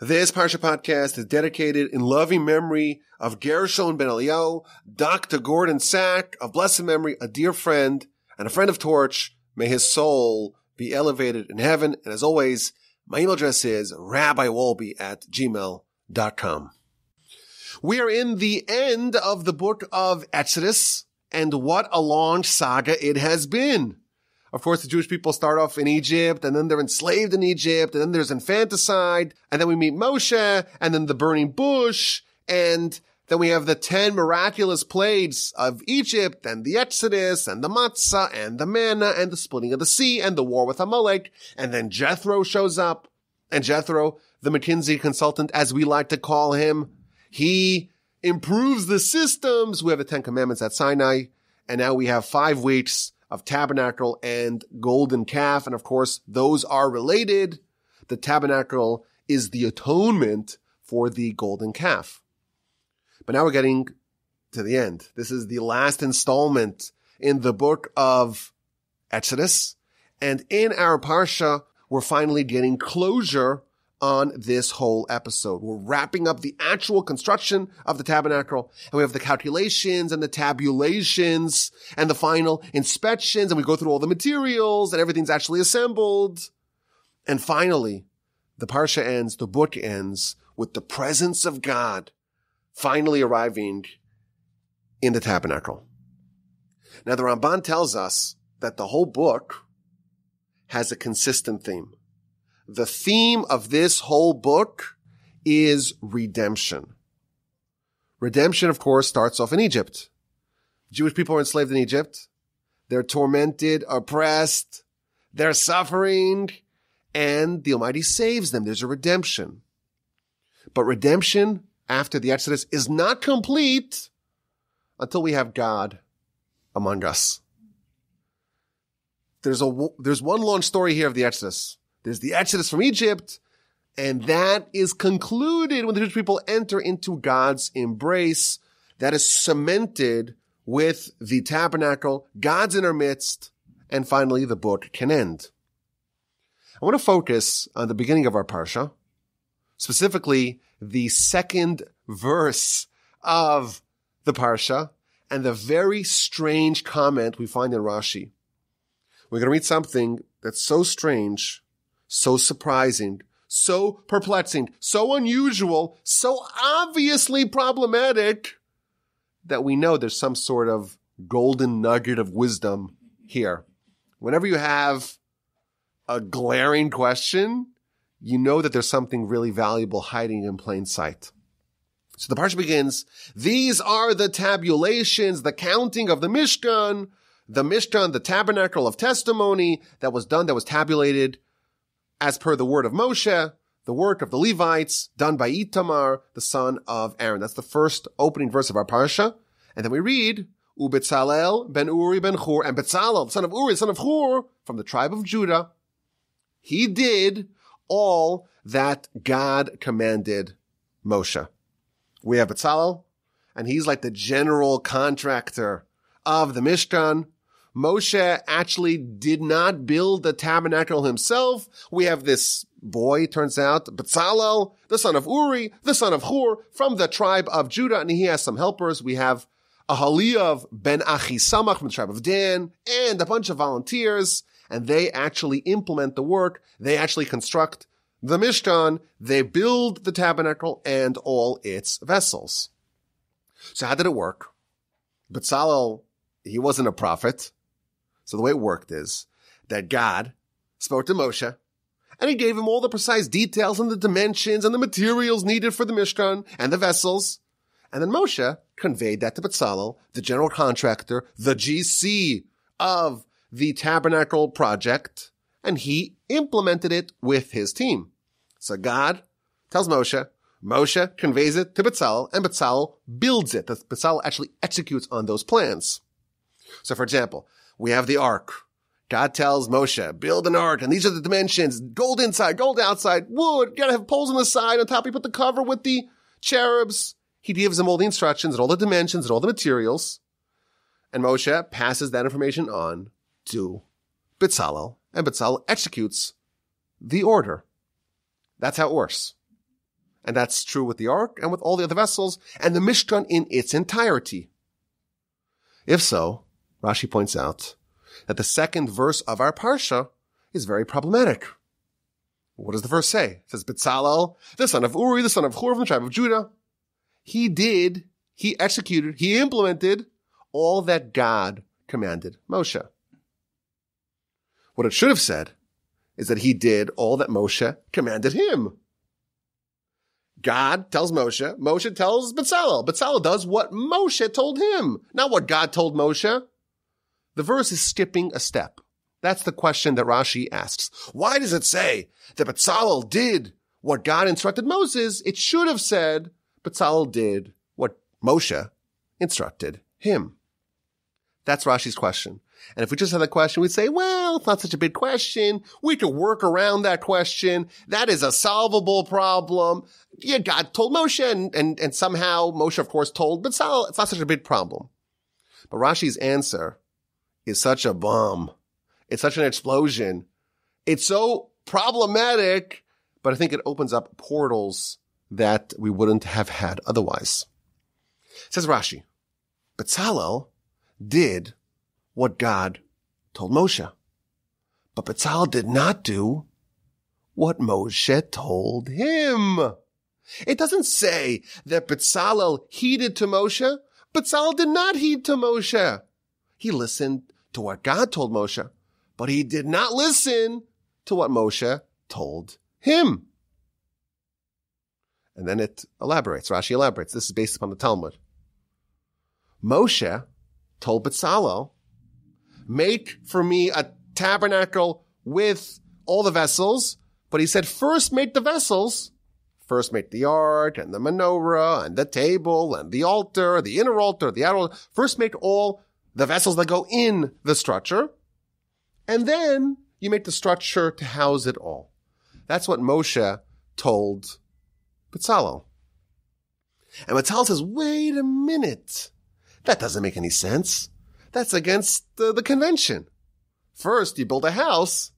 This Parsha Podcast is dedicated in loving memory of Gershon Ben Eliyahu, Dr. Gordon Sack, of blessed memory, a dear friend and a friend of Torch. May his soul be elevated in heaven. And as always, my email address is rabbiwolbe@gmail.com. We are in the end of the book of Exodus, and what a long saga it has been. Of course, the Jewish people start off in Egypt, and then they're enslaved in Egypt, and then there's infanticide, and then we meet Moshe, and then the burning bush, and then we have the 10 miraculous plagues of Egypt, and the Exodus, and the matzah, and the manna, and the splitting of the sea, and the war with Amalek, and then Jethro shows up, and Jethro, the McKinsey consultant, as we like to call him, he improves the systems. We have the 10 commandments at Sinai, and now we have 5 weeks of Tabernacle and golden calf. And of course, those are related. The Tabernacle is the atonement for the golden calf. But now we're getting to the end. This is the last installment in the book of Exodus. And in our Parsha, we're finally getting closure on this whole episode. We're wrapping up the actual construction of the tabernacle, and we have the calculations and the tabulations and the final inspections, and we go through all the materials and everything's actually assembled. And finally, the Parsha ends, the book ends with the presence of God finally arriving in the tabernacle. Now, the Ramban tells us that the whole book has a consistent theme. The theme of this whole book is redemption. Redemption, of course, starts off in Egypt. Jewish people are enslaved in Egypt. They're tormented, oppressed, they're suffering, and the Almighty saves them. There's a redemption. But redemption after the Exodus is not complete until we have God among us. There's one long story here of the Exodus. There's the Exodus from Egypt, and that is concluded when the Jewish people enter into God's embrace. That is cemented with the tabernacle, God's in our midst, and finally the book can end. I want to focus on the beginning of our Parsha, specifically the second verse of the Parsha, and the very strange comment we find in Rashi. We're going to read something that's so strange, so surprising, so perplexing, so unusual, so obviously problematic that we know there's some sort of golden nugget of wisdom here. Whenever you have a glaring question, you know that there's something really valuable hiding in plain sight. So the Parsha begins, these are the tabulations, the counting of the Mishkan, the tabernacle of testimony that was done, that was tabulated as per the word of Moshe, the work of the Levites, done by Itamar, the son of Aaron. That's the first opening verse of our Parsha. And then we read, Ubetzalel ben Uri ben Hur, and Betzalel, the son of Uri, the son of Hur, from the tribe of Judah. He did all that God commanded Moshe. We have Betzalel, and he's like the general contractor of the Mishkan. Moshe actually did not build the tabernacle himself. We have this boy, turns out, Betzalel, the son of Uri, the son of Hur, from the tribe of Judah, and he has some helpers. We have Ahaliav ben Achisamach from the tribe of Dan, and a bunch of volunteers, and they actually implement the work. They actually construct the Mishkan. They build the tabernacle and all its vessels. So how did it work? Betzalel, he wasn't a prophet. So the way it worked is that God spoke to Moshe, and he gave him all the precise details and the dimensions and the materials needed for the Mishkan and the vessels. And then Moshe conveyed that to Betzalel, the general contractor, the GC of the tabernacle project, and he implemented it with his team. So God tells Moshe, Moshe conveys it to Betzalel, and Betzalel builds it. Betzalel actually executes on those plans. So for example, we have the ark. God tells Moshe, build an ark, and these are the dimensions, gold inside, gold outside, wood, you gotta have poles on the side, on top you put the cover with the cherubs. He gives him all the instructions and all the dimensions and all the materials. And Moshe passes that information on to Betzalel, and Betzalel executes the order. That's how it works. And that's true with the ark and with all the other vessels and the Mishkan in its entirety. If so, Rashi points out that the second verse of our Parsha is very problematic. What does the verse say? It says, Bezalel, the son of Uri, the son of Hur from the tribe of Judah, he executed, he implemented all that God commanded Moshe. What it should have said is that he did all that Moshe commanded him. God tells Moshe, Moshe tells Bezalel. Bezalel does what Moshe told him, not what God told Moshe. The verse is skipping a step. That's the question that Rashi asks. Why does it say that Bezalel did what God instructed Moses? It should have said Bezalel did what Moshe instructed him. That's Rashi's question. And if we just had that question, we'd say, well, it's not such a big question. We could work around that question. That is a solvable problem. Yeah, God told Moshe and somehow Moshe, of course, told Bezalel. It's not such a big problem. But Rashi's answer is such a bomb. It's such an explosion. It's so problematic, but I think it opens up portals that we wouldn't have had otherwise. Says Rashi, Bezalel did what God told Moshe. But Bezalel did not do what Moshe told him. It doesn't say that Bezalel heeded to Moshe. Bezalel did not heed to Moshe. He listened to what God told Moshe, but he did not listen to what Moshe told him. And then it elaborates. Rashi elaborates. This is based upon the Talmud. Moshe told Bezalel, make for me a tabernacle with all the vessels. But he said, first make the vessels. First make the ark and the menorah and the table and the altar, the inner altar, the outer altar. First make all the vessels that go in the structure. And then you make the structure to house it all. That's what Moshe told Bezalel. And Bezalel says, wait a minute. That doesn't make any sense. That's against the convention. First, you build a house,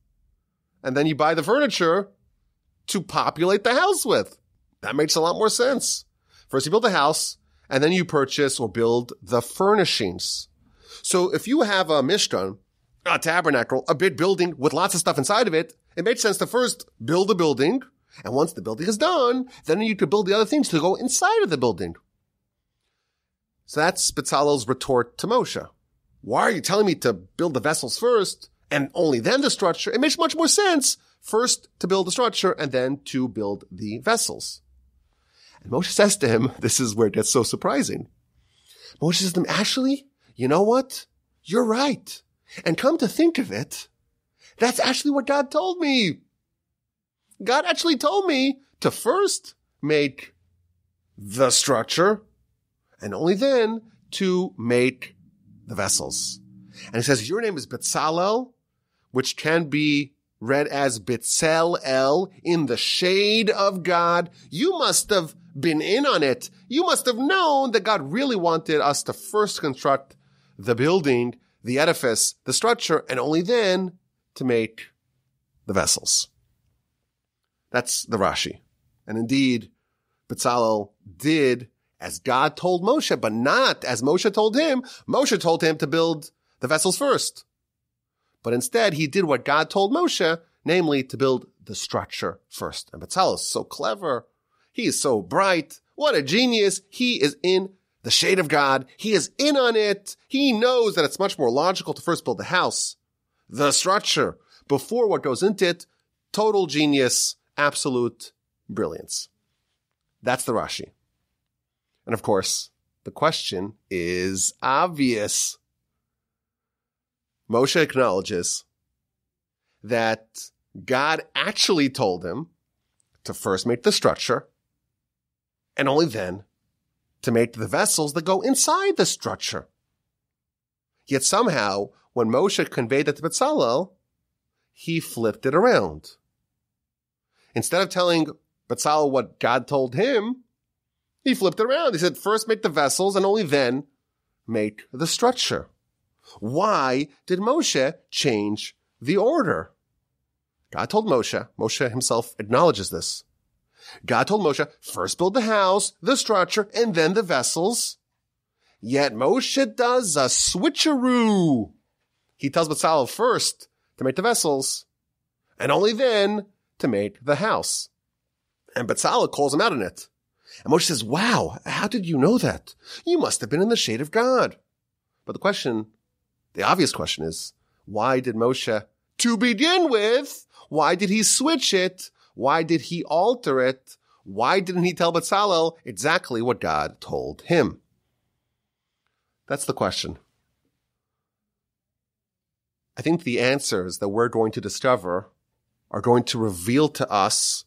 and then you buy the furniture to populate the house with. That makes a lot more sense. First, you build a house, and then you purchase or build the furnishings. So if you have a Mishkan, a tabernacle, a big building with lots of stuff inside of it, it makes sense to first build the building, and once the building is done, then you could build the other things to go inside of the building. So that's Bezalel's retort to Moshe. Why are you telling me to build the vessels first and only then the structure? It makes much more sense first to build the structure and then to build the vessels. And Moshe says to him, this is where it gets so surprising. Moshe says to him, actually, you know what? You're right. And come to think of it, that's actually what God told me. God actually told me to first make the structure and only then to make the vessels. And he says, your name is Bezalel, which can be read as Betzel-El, in the shade of God. You must have been in on it. You must have known that God really wanted us to first construct the building, the edifice, the structure, and only then to make the vessels. That's the Rashi. And indeed, Bezalel did as God told Moshe, but not as Moshe told him. Moshe told him to build the vessels first. But instead, he did what God told Moshe, namely to build the structure first. And Bezalel is so clever. He is so bright. What a genius. He is in the shade of God. He is in on it. He knows that it's much more logical to first build the house, the structure, before what goes into it. Total genius, absolute brilliance. That's the Rashi. And of course, the question is obvious. Moshe acknowledges that God actually told him to first make the structure and only then to make the vessels that go inside the structure. Yet somehow, when Moshe conveyed that to Bezalel, he flipped it around. Instead of telling Bezalel what God told him, he flipped it around. He said, first make the vessels and only then make the structure. Why did Moshe change the order? God told Moshe, Moshe himself acknowledges this, God told Moshe, first build the house, the structure, and then the vessels. Yet Moshe does a switcheroo. He tells Bezalel first to make the vessels, and only then to make the house. And Bezalel calls him out on it. And Moshe says, wow, how did you know that? You must have been in the shade of God. But the obvious question is, why did Moshe, to begin with, why did he switch it? Why did he alter it? Why didn't he tell Bezalel exactly what God told him? That's the question. I think the answers that we're going to discover are going to reveal to us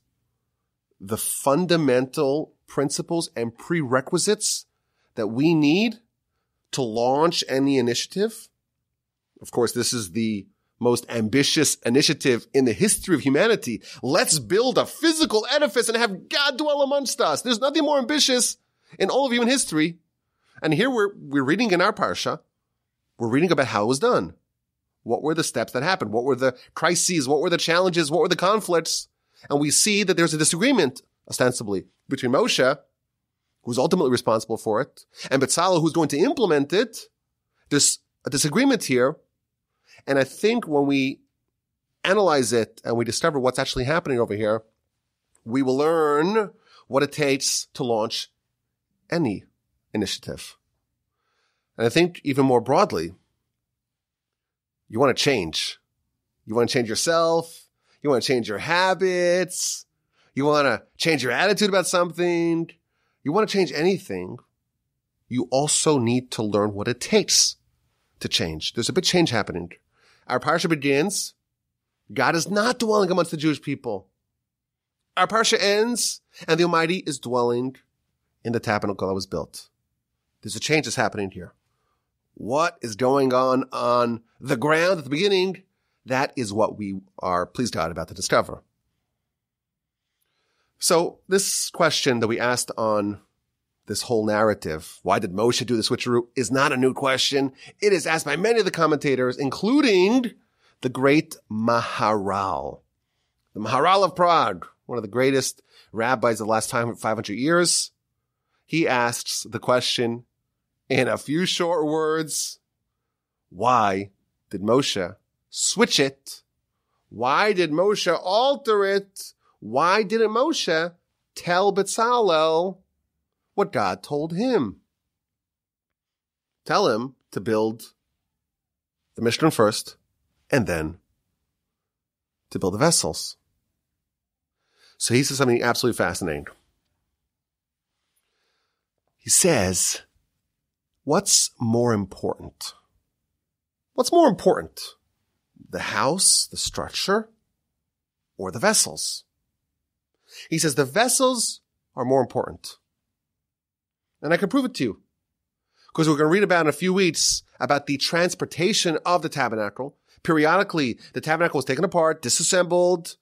the fundamental principles and prerequisites that we need to launch any initiative. Of course, this is the most ambitious initiative in the history of humanity. Let's build a physical edifice and have God dwell amongst us. There's nothing more ambitious in all of human history. And here we're reading in our Parsha, we're reading about how it was done. What were the steps that happened? What were the crises? What were the challenges? What were the conflicts? And we see that there's a disagreement, ostensibly, between Moshe, who's ultimately responsible for it, and Bezalel, who's going to implement it. There's a disagreement here. And I think when we analyze it and we discover what's actually happening over here, we will learn what it takes to launch any initiative. And I think even more broadly, you want to change. You want to change yourself. You want to change your habits. You want to change your attitude about something. You want to change anything. You also need to learn what it takes to change. There's a big change happening. Our Parsha begins, God is not dwelling amongst the Jewish people. Our Parsha ends, and the Almighty is dwelling in the tabernacle that was built. There's a change that's happening here. What is going on the ground at the beginning? That is what we are, please God, about to discover. So this question that we asked on this whole narrative, why did Moshe do the switcheroo, is not a new question. It is asked by many of the commentators, including the great Maharal. The Maharal of Prague, one of the greatest rabbis of the last 500 years. He asks the question in a few short words, why did Moshe switch it? Why did Moshe alter it? Why didn't Moshe tell Bezalel what God told him? Tell him to build the Mishkan first, and then to build the vessels. So he says something absolutely fascinating. He says, what's more important? What's more important? The house, the structure, or the vessels? He says the vessels are more important. And I can prove it to you. Because we're going to read about in a few weeks about the transportation of the tabernacle. Periodically, the tabernacle was taken apart, disassembled.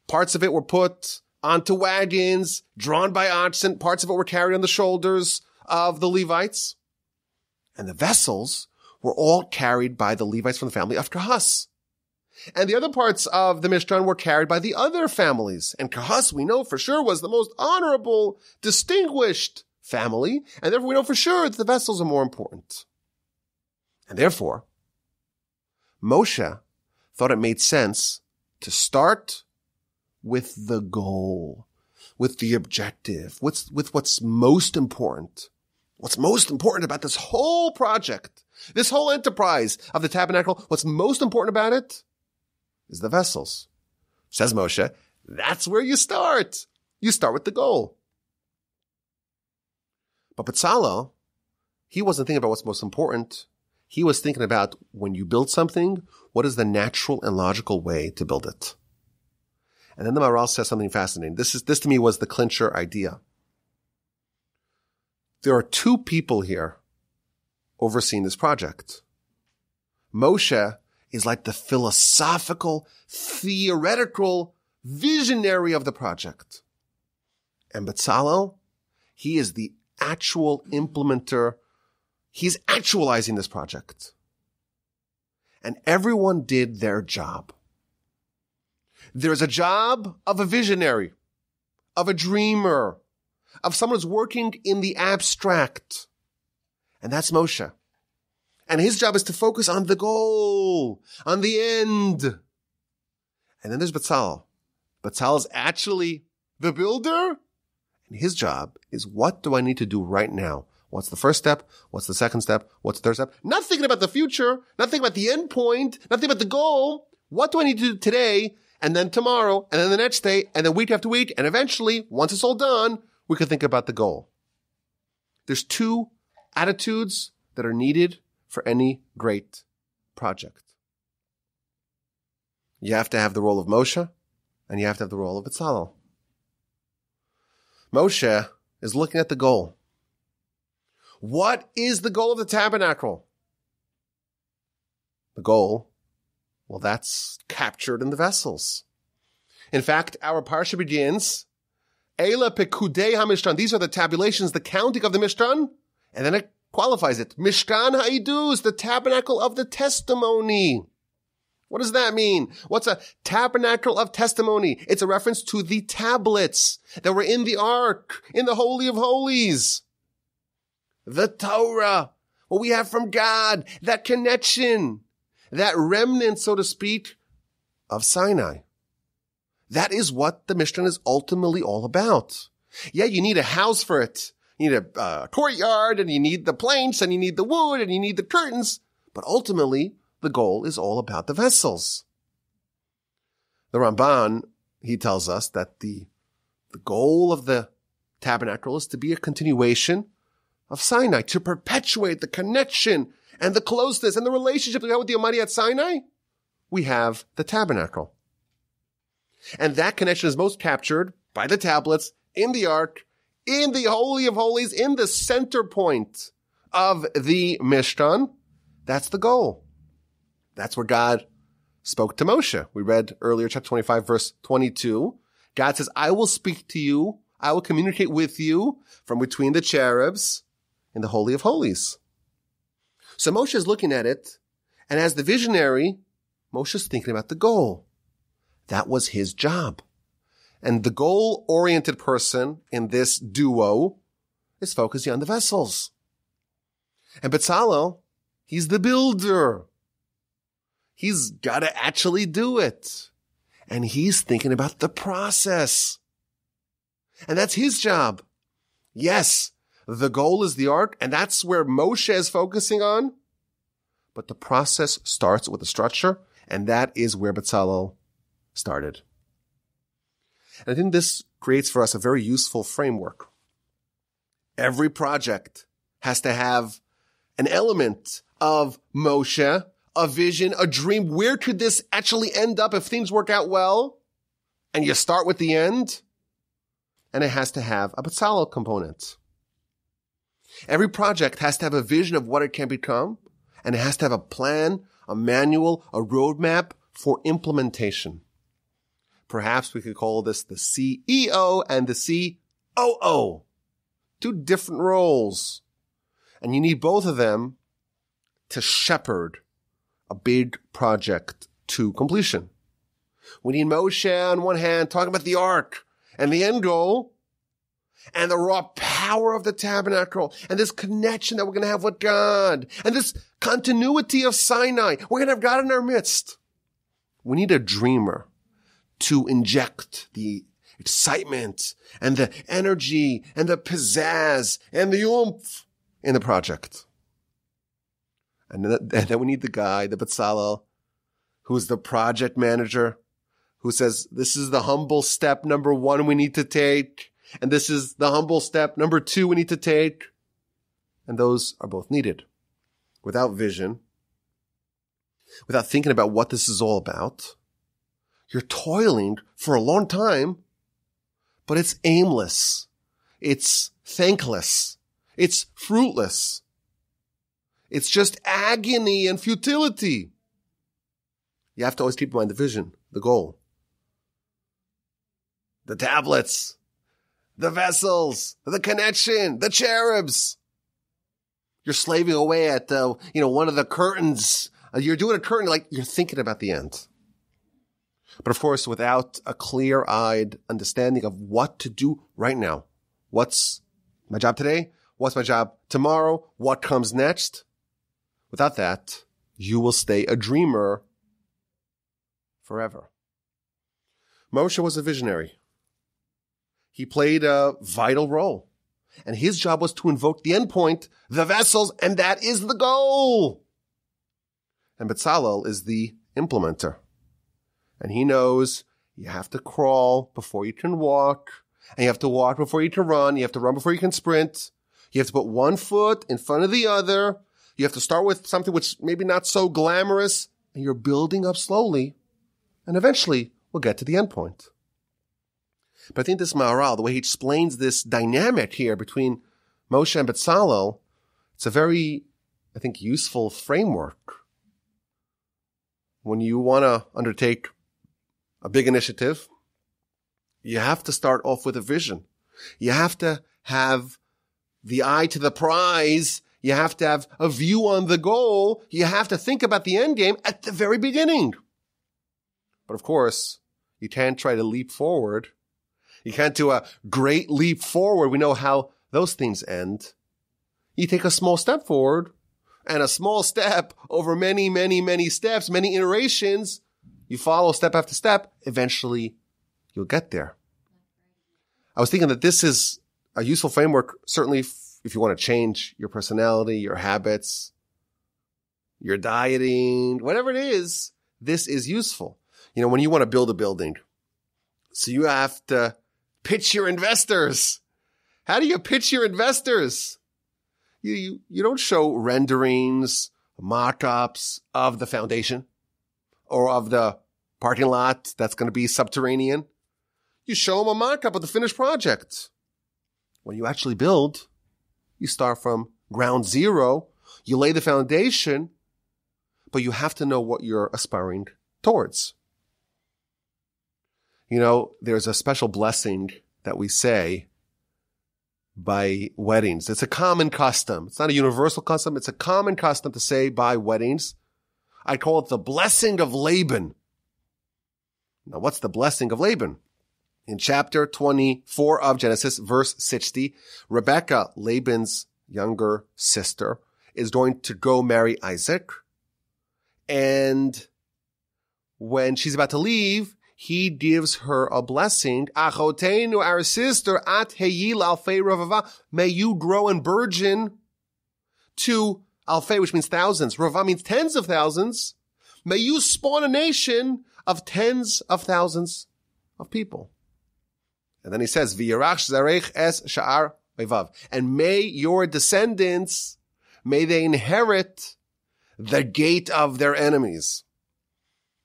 Parts of it were put onto wagons, drawn by oxen. Parts of it were carried on the shoulders of the Levites. And the vessels were all carried by the Levites from the family of Kahas. And the other parts of the Mishkan were carried by the other families. And Kahas, we know for sure, was the most honorable, distinguished family. And therefore, we know for sure that the vessels are more important. And therefore, Moshe thought it made sense to start with the goal, with the objective, with what's most important. What's most important about this whole project, this whole enterprise of the tabernacle, what's most important about it is the vessels. Says Moshe, that's where you start. You start with the goal. But Bezalel, he wasn't thinking about what's most important. He was thinking about when you build something, what is the natural and logical way to build it? And then the Maharal says something fascinating. This to me was the clincher idea. There are two people here overseeing this project. Moshe is like the philosophical, theoretical visionary of the project. And Bezalel, he is the actual implementer. He's actualizing this project. And everyone did their job. There's a job of a visionary, of a dreamer, of someone who's working in the abstract. And that's Moshe. And his job is to focus on the goal, on the end. And then there's Bezalel. Bezalel is actually the builder. And his job is, what do I need to do right now? What's the first step? What's the second step? What's the third step? Not thinking about the future, not thinking about the end point, not thinking about the goal. What do I need to do today, and then tomorrow, and then the next day, and then week after week, and eventually, once it's all done, we can think about the goal. There's two attitudes that are needed for any great project. You have to have the role of Moshe, and you have to have the role of Bezalel. Moshe is looking at the goal. What is the goal of the tabernacle? The goal, well, that's captured in the vessels. In fact, our Parsha begins, Eila Pekudei HaMishkan. These are the tabulations, the counting of the Mishkan, and then it qualifies it. Mishkan HaIdus, the tabernacle of the testimony. What does that mean? What's a tabernacle of testimony? It's a reference to the tablets that were in the ark, in the Holy of Holies. The Torah, what we have from God, that connection, that remnant, so to speak, of Sinai. That is what the Mishkan is ultimately all about. Yeah, you need a house for it. You need a courtyard, and you need the planks, and you need the wood, and you need the curtains. But ultimately, the goal is all about the vessels. The Ramban, he tells us that the goal of the tabernacle is to be a continuation of Sinai, to perpetuate the connection and the closeness and the relationship we have with the Almighty at Sinai. We have the tabernacle. And that connection is most captured by the tablets in the ark, in the Holy of Holies, in the center point of the Mishkan. That's the goal. That's where God spoke to Moshe. We read earlier, chapter 25, verse 22. God says, I will speak to you. I will communicate with you from between the cherubs in the Holy of Holies. So Moshe is looking at it, and as the visionary, Moshe is thinking about the goal. That was his job. And the goal-oriented person in this duo is focusing on the vessels. And Bezalel, he's the builder. He's got to actually do it. And he's thinking about the process. And that's his job. Yes, the goal is the ark, and that's where Moshe is focusing on. But the process starts with the structure, and that is where Bezalel started. And I think this creates for us a very useful framework. Every project has to have an element of Moshe, a vision, a dream. Where could this actually end up if things work out well? And you start with the end. And it has to have a Bezalel component. Every project has to have a vision of what it can become. And it has to have a plan, a manual, a roadmap for implementation. Perhaps we could call this the CEO and the COO. Two different roles. And you need both of them to shepherd a big project to completion. We need Moshe on one hand talking about the ark and the end goal and the raw power of the tabernacle and this connection that we're going to have with God and this continuity of Sinai. We're going to have God in our midst. We need a dreamer to inject the excitement and the energy and the pizzazz and the oomph in the project. And then we need the guy, the Bezalel, who's the project manager, who says, this is the humble step number 1 we need to take, and this is the humble step number 2 we need to take. And those are both needed. Without vision, without thinking about what this is all about, you're toiling for a long time, but it's aimless. It's thankless. It's fruitless. It's just agony and futility. You have to always keep in mind the vision, the goal. The tablets, the vessels, the connection, the cherubs. You're slaving away at, one of the curtains. You're doing a curtain like you're thinking about the end. But of course, without a clear-eyed understanding of what to do right now, what's my job today? What's my job tomorrow? What comes next? Without that, you will stay a dreamer forever. Moshe was a visionary. He played a vital role. And his job was to invoke the endpoint, the vessels, and that is the goal. And Bezalel is the implementer. And he knows you have to crawl before you can walk, and you have to walk before you can run, you have to run before you can sprint. You have to put one foot in front of the other. You have to start with something which maybe not so glamorous, and you're building up slowly, and eventually we'll get to the end point. But I think this Maharal, the way he explains this dynamic here between Moshe and Bezalel, it's a very, I think, useful framework. When you want to undertake a big initiative, you have to start off with a vision. You have to have the eye to the prize. You have to have a view on the goal. You have to think about the end game at the very beginning. But of course, you can't try to leap forward. You can't do a great leap forward. We know how those things end. You take a small step forward, and a small step over many, many, many steps, many iterations. You follow step after step. Eventually, you'll get there. I was thinking that this is a useful framework, certainly if you want to change your personality, your habits, your dieting, whatever it is, this is useful. You know, when you want to build a building, so you have to pitch your investors. How do you pitch your investors? You don't show renderings, mock-ups of the foundation or of the parking lot that's going to be subterranean. You show them a mock-up of the finished project. When you actually build, you start from ground zero. You lay the foundation, but you have to know what you're aspiring towards. You know, there's a special blessing that we say by weddings. It's a common custom. It's not a universal custom. It's a common custom to say by weddings. I call it the blessing of Laban. Now, what's the blessing of Laban? In chapter 24 of Genesis, verse 60, Rebekah, Laban's younger sister, is going to go marry Isaac. And when she's about to leave, he gives her a blessing. Achotenu, our sister, at heyil alfei ravava. May you grow and burgeon to alfei, which means thousands. Ravava means tens of thousands. May you spawn a nation of tens of thousands of people. And then he says, V'yirach zarech es sha'ar oivav. And may your descendants, may they inherit the gate of their enemies.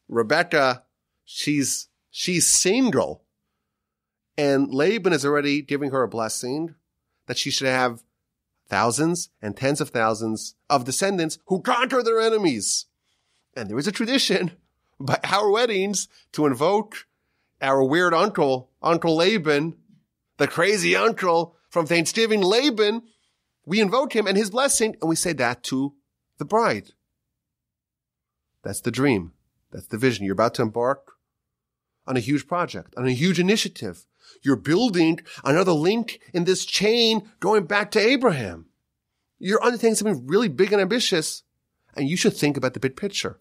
Rebekah, she's single. And Laban is already giving her a blessing that she should have thousands and tens of thousands of descendants who conquer their enemies. And there is a tradition by our weddings to invoke our weird uncle, Uncle Laban, the crazy uncle from Thanksgiving, Laban. We invoke him and his blessing, and we say that to the bride. That's the dream. That's the vision. You're about to embark on a huge project, on a huge initiative. You're building another link in this chain going back to Abraham. You're undertaking something really big and ambitious, and you should think about the big picture.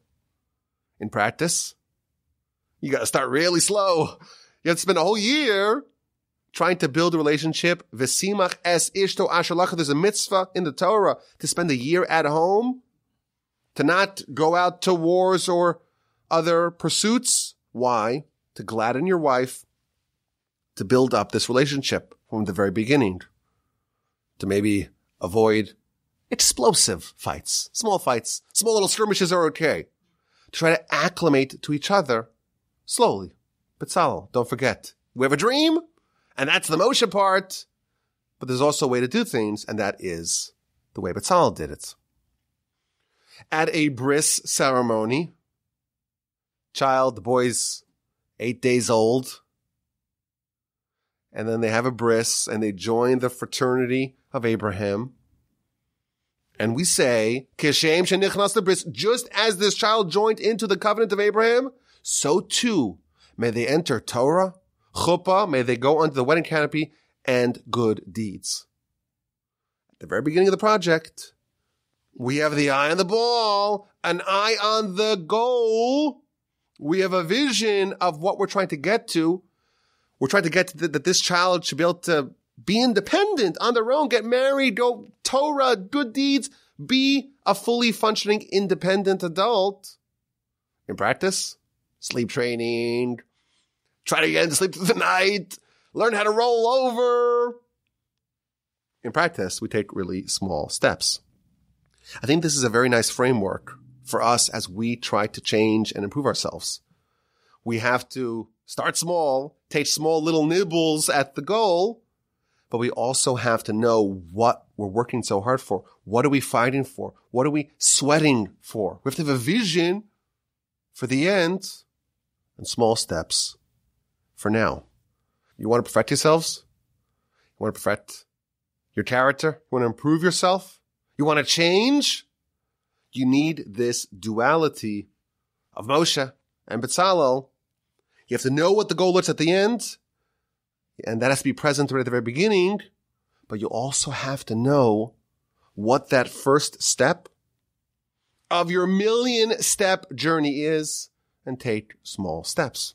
In practice, you got to start really slow. You have to spend a whole year trying to build a relationship. V'simach es ishto asher. There's a mitzvah in the Torah to spend a year at home, to not go out to wars or other pursuits. Why? To gladden your wife, to build up this relationship from the very beginning, to maybe avoid explosive fights, small little skirmishes are okay. To try to acclimate to each other slowly. Bezalel, don't forget, we have a dream, and that's the Moshe part, but there's also a way to do things, and that is the way Bezalel did it. At a bris ceremony, the boy's 8 days old, and then they have a bris, and they join the fraternity of Abraham. And we say, Kishem shenichnas lebris, just as this child joined into the covenant of Abraham, so too may they enter Torah, chuppah, may they go under the wedding canopy, and good deeds. At the very beginning of the project, we have the eye on the ball, an eye on the goal. We have a vision of what we're trying to get to. We're trying to get to that this child should be able to be independent on their own, get married, go Torah, good deeds, be a fully functioning, independent adult. In practice, sleep training, try to get into sleep through the night, learn how to roll over. In practice, we take really small steps. I think this is a very nice framework for us as we try to change and improve ourselves. We have to start small, take small little nibbles at the goal, but we also have to know what we're working so hard for. What are we fighting for? What are we sweating for? We have to have a vision for the end and small steps for now. You want to perfect yourselves? You want to perfect your character? You want to improve yourself? You want to change? You need this duality of Moshe and Bezalel. You have to know what the goal is at the end, and that has to be present right at the very beginning, but you also have to know what that first step of your million-step journey is and take small steps.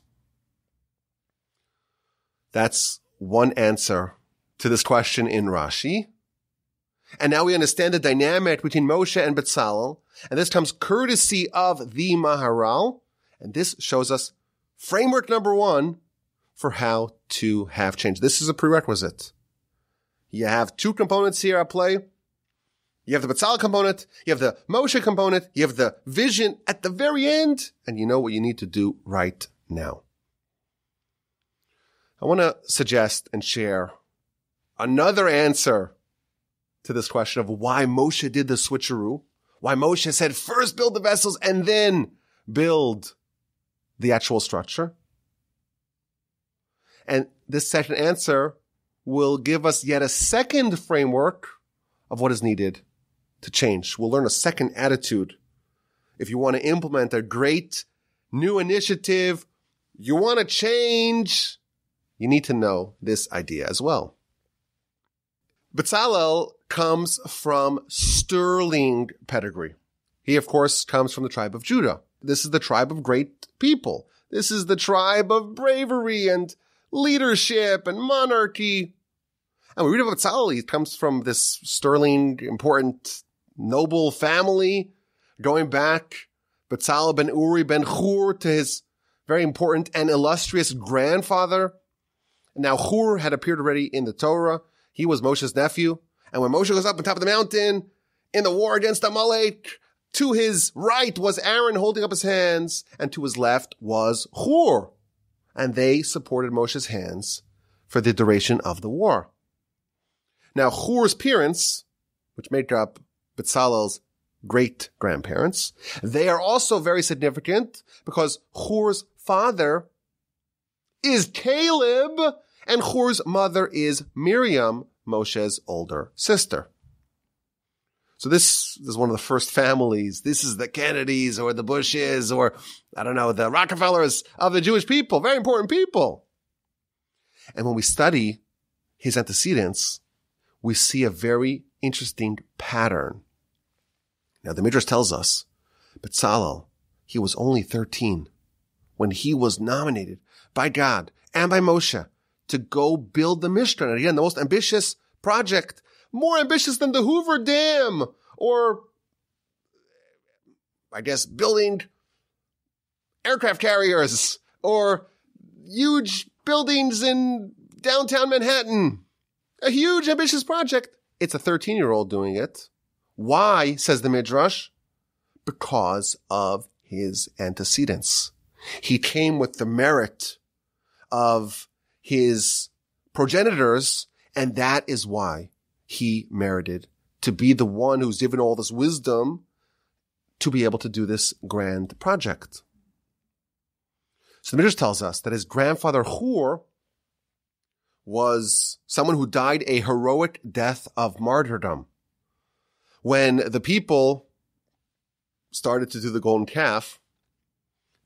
That's one answer to this question in Rashi. And now we understand the dynamic between Moshe and Bezalel, and this comes courtesy of the Maharal, and this shows us framework number one for how to have change. This is a prerequisite. You have two components here at play. You have the Bezalel component, you have the Moshe component, you have the vision at the very end, and you know what you need to do right now. I want to suggest and share another answer to this question of why Moshe did the switcheroo, why Moshe said first build the vessels and then build the actual structure. And this second answer will give us yet a second framework of what is needed to change. We'll learn a second attitude. If you want to implement a great new initiative, you want to change, you need to know this idea as well. Bezalel comes from sterling pedigree. He, of course, comes from the tribe of Judah. This is the tribe of great people. This is the tribe of bravery and leadership and monarchy. And we read about Bezalel. He comes from this sterling, important, noble family, going back Bezalel ben Uri ben Hur to his very important and illustrious grandfather. Now, Hur had appeared already in the Torah. He was Moshe's nephew. And when Moshe goes up on top of the mountain in the war against Amalek, to his right was Aaron holding up his hands, and to his left was Hur. And they supported Moshe's hands for the duration of the war. Now, Hur's parents, which make up Bezalel's great-grandparents, they are also very significant because Hur's father is Caleb, and Hur's mother is Miriam, Moshe's older sister. So this is one of the first families. This is the Kennedys or the Bushes or, I don't know, the Rockefellers of the Jewish people. Very important people. And when we study his antecedents, we see a very interesting pattern. Now, the Midrash tells us, Bezalel, he was only 13 when he was nominated by God and by Moshe to go build the Mishkan. And again, the most ambitious project, more ambitious than the Hoover Dam, or I guess building aircraft carriers, or huge buildings in downtown Manhattan. A huge ambitious project. It's a 13-year-old doing it. Why, says the Midrash? Because of his antecedents. He came with the merit of his progenitors, and that is why he merited to be the one who's given all this wisdom to be able to do this grand project. So the Midrash tells us that his grandfather Hur was someone who died a heroic death of martyrdom. When the people started to do the golden calf,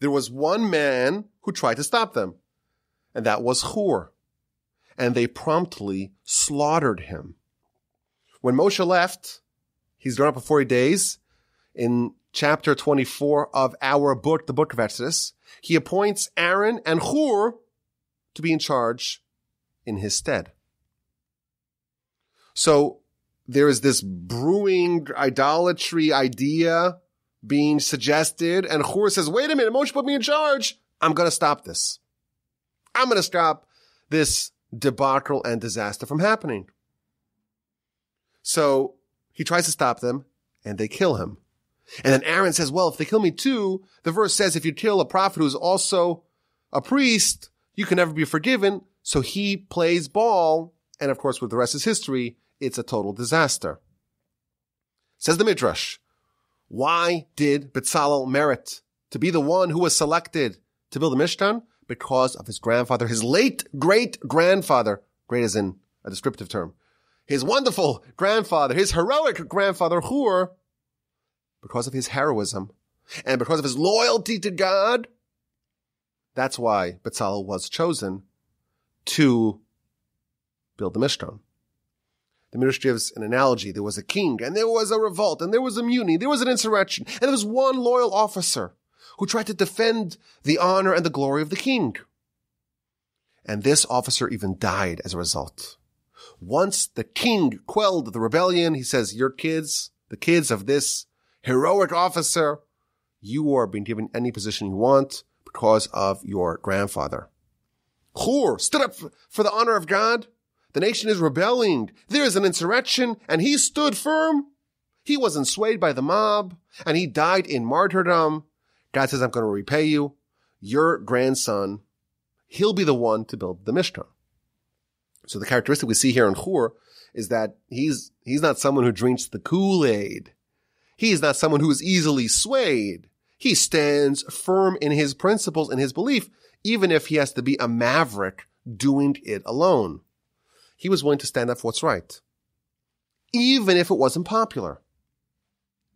there was one man who tried to stop them, and that was Hur. And they promptly slaughtered him. When Moshe left, he's grown up for 40 days. In chapter 24 of our book, the book of Exodus, he appoints Aaron and Hur to be in charge in his stead. So there is this brewing idolatry idea being suggested, and Hur says, wait a minute, Moshe put me in charge. I'm going to stop this. I'm going to stop this debacle and disaster from happening. So he tries to stop them, and they kill him. And then Aaron says, well, if they kill me too, the verse says if you kill a prophet who's also a priest, you can never be forgiven. So he plays ball, and of course, with the rest is history, it's a total disaster. Says the Midrash, why did Bezalel merit to be the one who was selected to build the Mishkan? Because of his grandfather, his late great-grandfather, great as in a descriptive term, his wonderful grandfather, his heroic grandfather, Hur, because of his heroism and because of his loyalty to God. That's why Bezalel was chosen to build the Mishkan. The Midrash gives an analogy. There was a king, and there was a revolt, and there was a mutiny, there was an insurrection, and there was one loyal officer who tried to defend the honor and the glory of the king. And this officer even died as a result. Once the king quelled the rebellion, he says, your kids, the kids of this heroic officer, you are being given any position you want because of your grandfather. Hur stood up for the honor of God. The nation is rebelling. There is an insurrection, and he stood firm. He wasn't swayed by the mob, and he died in martyrdom. God says, I'm going to repay you. Your grandson, he'll be the one to build the Mishkan. So the characteristic we see here in Hur is that he's not someone who drinks the Kool-Aid. He's not someone who is easily swayed. He stands firm in his principles and his belief, even if he has to be a maverick doing it alone. He was willing to stand up for what's right, even if it wasn't popular.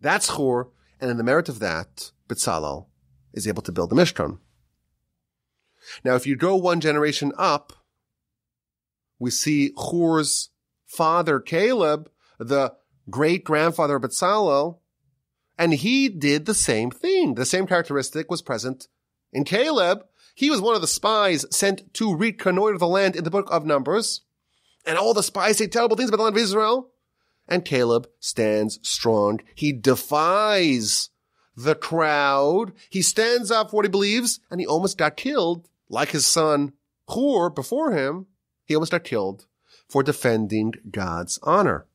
That's Hur, and in the merit of that, Bezalel is able to build the Mishkan. Now, if you go one generation up, we see Hur's father, Caleb, the great-grandfather of Bezalel, and he did the same thing. The same characteristic was present in Caleb. He was one of the spies sent to reconnoiter the land in the book of Numbers, and all the spies say terrible things about the land of Israel, and Caleb stands strong. He defies the crowd. He stands up for what he believes, and he almost got killed, like his son Hur before him. He almost got killed for defending God's honor.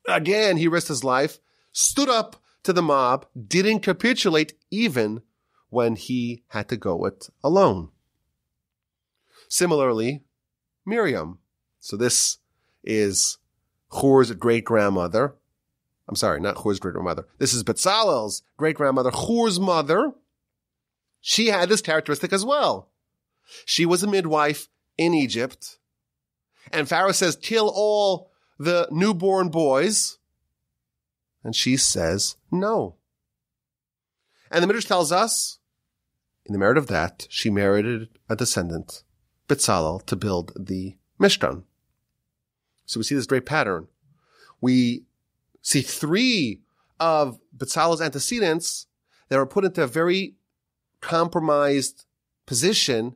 Again, he risked his life, stood up to the mob, didn't capitulate even when he had to go it alone. Similarly, Miriam. So this is Hur's great-grandmother. I'm sorry, not Hur's great-grandmother. This is Bezalel's great-grandmother, Hur's mother. She had this characteristic as well. She was a midwife in Egypt. And Pharaoh says, kill all the newborn boys. And she says, no. And the Midrash tells us, in the merit of that, she merited a descendant, Bezalel, to build the Mishkan. So we see this great pattern. We see three of Bezalel's antecedents that were put into a very compromised position,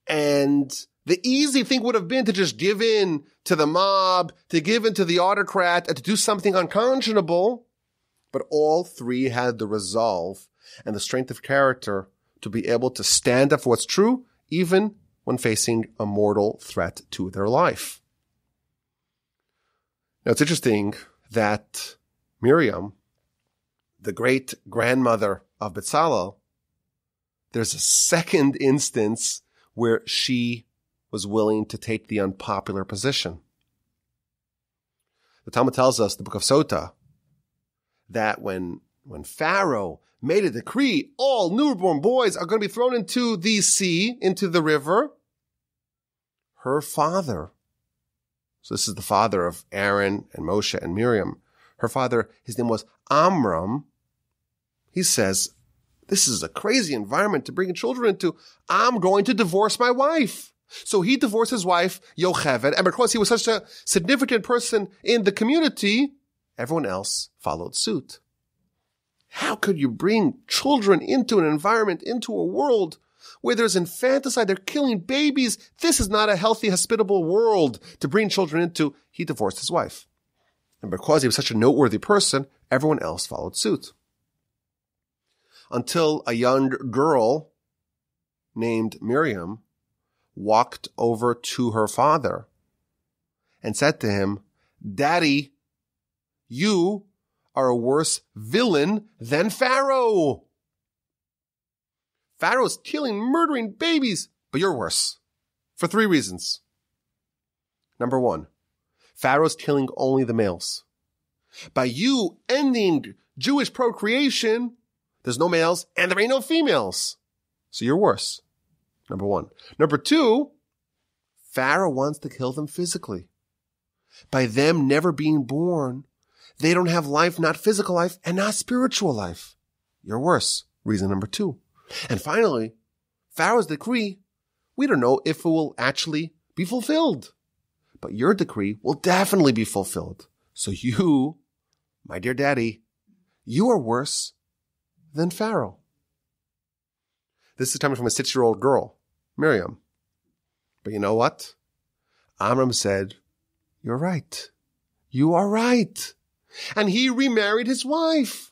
and the easy thing would have been to just give in to the mob, to give in to the autocrat, and to do something unconscionable. But all three had the resolve and the strength of character to be able to stand up for what's true, even when facing a mortal threat to their life. Now, it's interesting that Miriam, the great-grandmother of Bezalel, there's a second instance where she was willing to take the unpopular position. The Talmud tells us, the book of Sota, that when Pharaoh made a decree, all newborn boys are going to be thrown into the sea, into the river, her father, so this is the father of Aaron and Moshe and Miriam, her father, his name was Amram, he says, This is a crazy environment to bring children into. I'm going to divorce my wife. So he divorced his wife, Yocheved, and because he was such a significant person in the community, everyone else followed suit. How could you bring children into an environment, into a world where there's infanticide, they're killing babies? This is not a healthy, hospitable world to bring children into. He divorced his wife. And because he was such a noteworthy person, everyone else followed suit. Until a young girl named Miriam walked over to her father and said to him, "Daddy, you are a worse villain than Pharaoh. Pharaoh's killing, murdering babies, but you're worse. For 3 reasons. Number 1, Pharaoh's killing only the males. By you ending Jewish procreation, there's no males and there ain't no females. So you're worse. Number 1. Number 2, Pharaoh wants to kill them physically. By them never being born, they don't have life, not physical life, and not spiritual life. You're worse. Reason number 2. And finally, Pharaoh's decree, we don't know if it will actually be fulfilled. But your decree will definitely be fulfilled. So you, my dear daddy, you are worse than Pharaoh. This is coming from a 6-year-old girl, Miriam. But you know what? Amram said, "You're right. You are right." And he remarried his wife.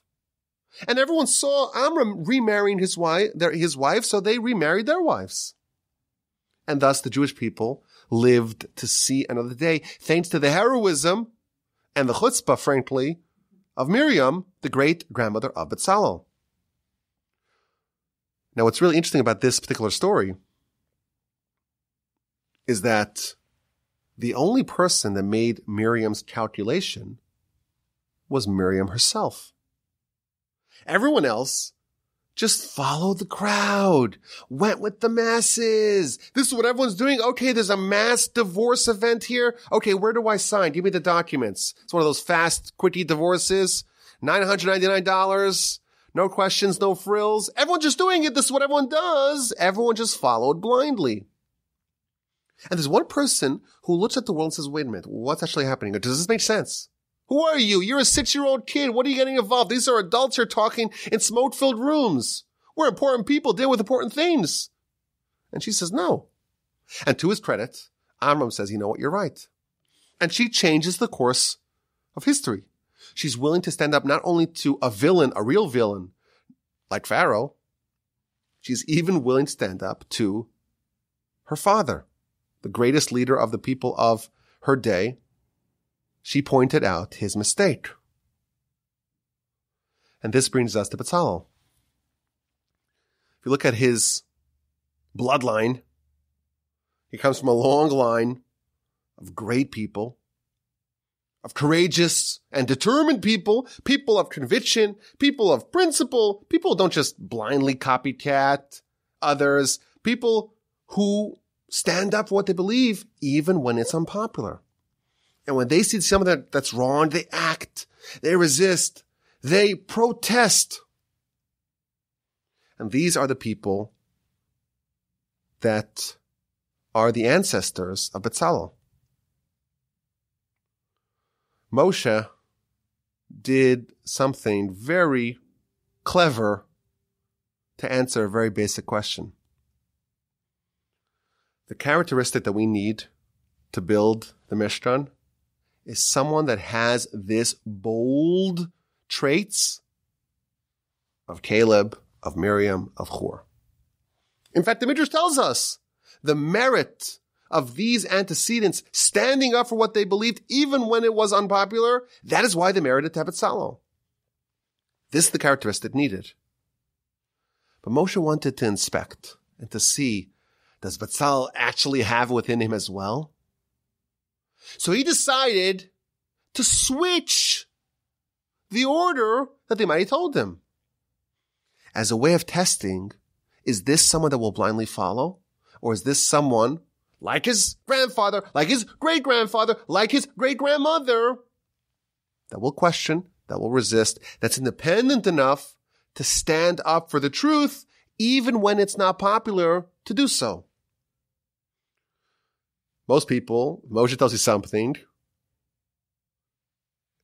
And everyone saw Amram remarrying his wife, so they remarried their wives. And thus the Jewish people lived to see another day, thanks to the heroism and the chutzpah, frankly, of Miriam, the great-grandmother of Bezalel. Now, what's really interesting about this particular story is that the only person that made Miriam's calculation was Miriam herself. Everyone else just followed the crowd, went with the masses. This is what everyone's doing. Okay, there's a mass divorce event here. Okay, where do I sign? Give me the documents. It's one of those fast, quickie divorces. $999. No questions, no frills. Everyone's just doing it. This is what everyone does. Everyone just followed blindly. And there's one person who looks at the world and says, wait a minute, what's actually happening? Does this make sense? Who are you? You're a 6-year-old kid. What are you getting involved? These are adults here talking in smoke-filled rooms. We're important people, deal with important things. And she says, no. And to his credit, Amram says, you know what, you're right. And she changes the course of history. She's willing to stand up not only to a villain, a real villain, like Pharaoh, she's even willing to stand up to her father, the greatest leader of the people of her day. She pointed out his mistake. And this brings us to Bezalel. If you look at his bloodline, he comes from a long line of great people, of courageous and determined people, people of conviction, people of principle, people who don't just blindly copycat others, people who stand up for what they believe, even when it's unpopular. And when they see something that's wrong, they act, they resist, they protest. And these are the people that are the ancestors of Bezalel. Moshe did something very clever to answer a very basic question. The characteristic that we need to build the Mishkan is someone that has this bold traits of Caleb, of Miriam, of Hur. In fact, the Midrash tells us the merit of these antecedents standing up for what they believed, even when it was unpopular. That is why they merited to have Bezalel. This is the characteristic needed. But Moshe wanted to inspect and to see, does Bezalel actually have it within him as well? So he decided to switch the order that they might have told him. As a way of testing, is this someone that will blindly follow? Or is this someone like his grandfather, like his great-grandfather, like his great-grandmother, that will question, that will resist, that's independent enough to stand up for the truth, even when it's not popular to do so. Most people, Moshe tells you something,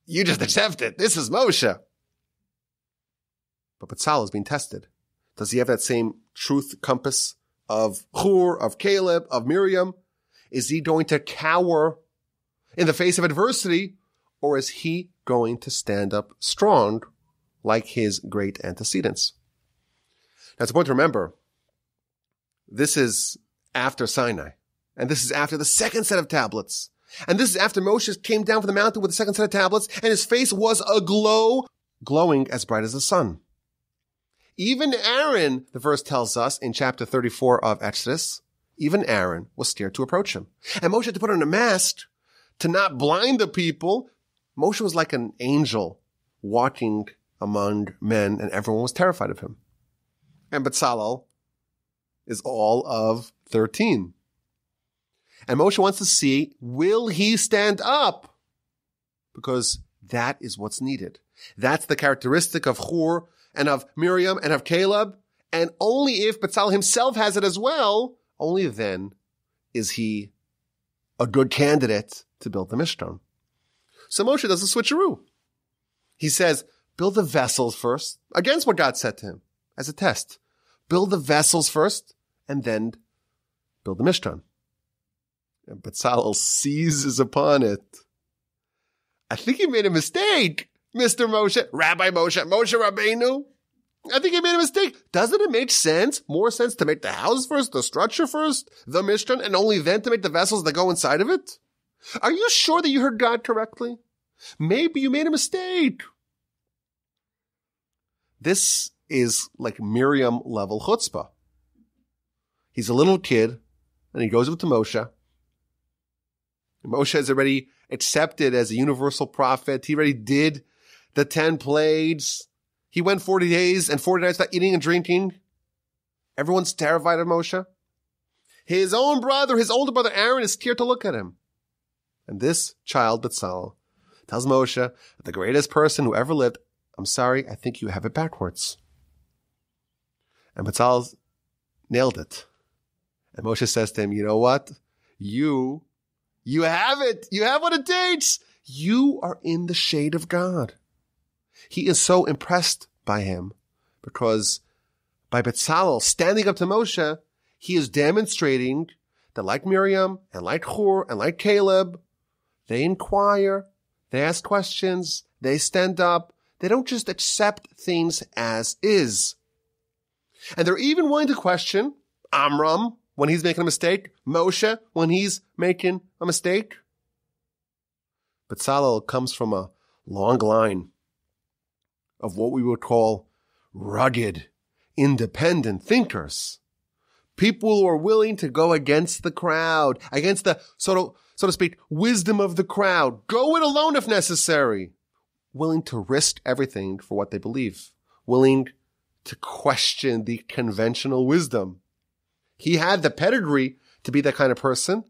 you just accept it. This is Moshe. But Betzalel is being tested. Does he have that same truth compass of Hur, of Caleb, of Miriam? Is he going to cower in the face of adversity, or is he going to stand up strong like his great antecedents? Now, it's important to remember, this is after Sinai, and this is after the second set of tablets. And this is after Moshe came down from the mountain with the second set of tablets, and his face was aglow, glowing as bright as the sun. Even Aaron, the verse tells us in chapter 34 of Exodus, even Aaron was scared to approach him. And Moshe had to put on a mask to not blind the people. Moshe was like an angel walking among men, and everyone was terrified of him. And Betzalel is all of 13. And Moshe wants to see, will he stand up? Because that is what's needed. That's the characteristic of Hur and of Miriam and of Caleb. And only if Betzalel himself has it as well, only then is he a good candidate to build the Mishkan. So Moshe does a switcheroo. He says, build the vessels first, against what God said to him, as a test. Build the vessels first, and then build the Mishkan. And Betzalel seizes upon it. I think he made a mistake, Mr. Moshe, Rabbi Moshe, Moshe Rabbeinu. I think he made a mistake. Doesn't it make sense, more sense to make the house first, the structure first, the Mishkan, and only then to make the vessels that go inside of it? Are you sure that you heard God correctly? Maybe you made a mistake. This is like Miriam level chutzpah. He's a little kid, and he goes up to Moshe. Moshe is already accepted as a universal prophet. He already did the 10 plagues. He went 40 days and 40 nights without eating and drinking. Everyone's terrified of Moshe. His own brother, his older brother Aaron, is scared to look at him. And this child, Betzalel, tells Moshe that the greatest person who ever lived, I'm sorry, I think you have it backwards. And Betzalel nailed it. And Moshe says to him, you know what? You have it. You have what it takes. You are in the shade of God. He is so impressed by him because by Betzalel standing up to Moshe, he is demonstrating that like Miriam and like Hur and like Caleb, they inquire, they ask questions, they stand up. They don't just accept things as is. And they're even willing to question Amram when he's making a mistake, Moshe when he's making a mistake. Betzalel comes from a long line of what we would call rugged, independent thinkers. People who are willing to go against the crowd, against the, so to speak, wisdom of the crowd. Go it alone if necessary. Willing to risk everything for what they believe. Willing to question the conventional wisdom. He had the pedigree to be that kind of person.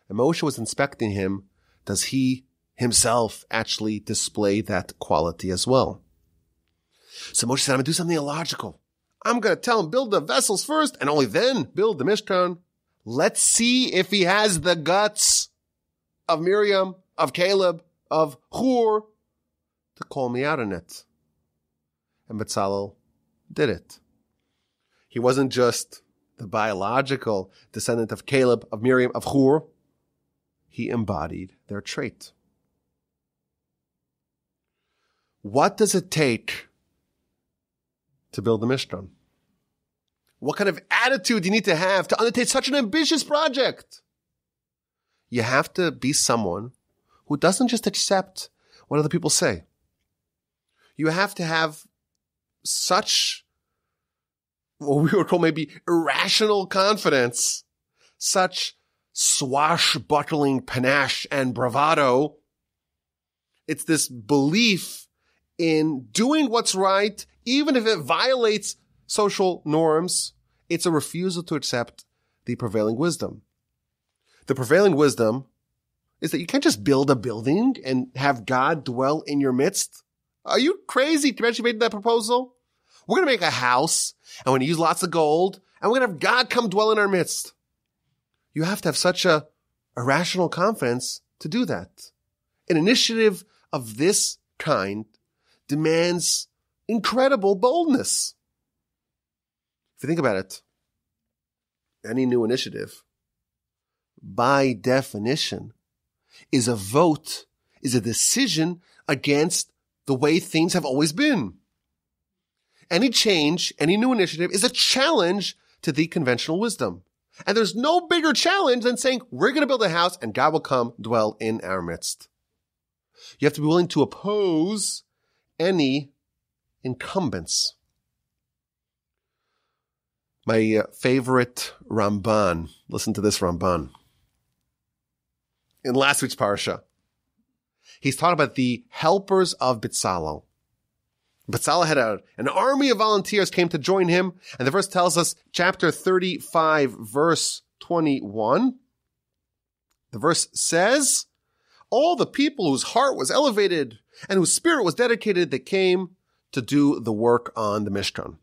And Moshe was inspecting him. Does he himself actually display that quality as well? So Moshe said, I'm going to do something illogical. I'm going to tell him, build the vessels first and only then build the Mishkan. Let's see if he has the guts of Miriam, of Caleb, of Hur to call me out on it. And Betzalel did it. He wasn't just the biological descendant of Caleb, of Miriam, of Hur. He embodied their trait. What does it take to build the Mishkan? What kind of attitude do you need to have to undertake such an ambitious project? You have to be someone who doesn't just accept what other people say. You have to have such, what we would call maybe irrational confidence, such swashbuckling panache and bravado. It's this belief in doing what's right, even if it violates social norms. It's a refusal to accept the prevailing wisdom. The prevailing wisdom is that you can't just build a building and have God dwell in your midst. Are you crazy? Can you imagine making that proposal? We're going to make a house, and we're going to use lots of gold, and we're going to have God come dwell in our midst. You have to have such a irrational confidence to do that. An initiative of this kind demands incredible boldness. If you think about it, any new initiative, by definition, is a vote, is a decision against the way things have always been. Any change, any new initiative is a challenge to the conventional wisdom. And there's no bigger challenge than saying, we're going to build a house and God will come dwell in our midst. You have to be willing to oppose any incumbents. My favorite Ramban, listen to this Ramban. In last week's Parsha, he's talking about the helpers of Bezalel. Bezalel had an army of volunteers came to join him. And the verse tells us, chapter 35, verse 21. The verse says, all the people whose heart was elevated and whose spirit was dedicated, they came to do the work on the Mishkan.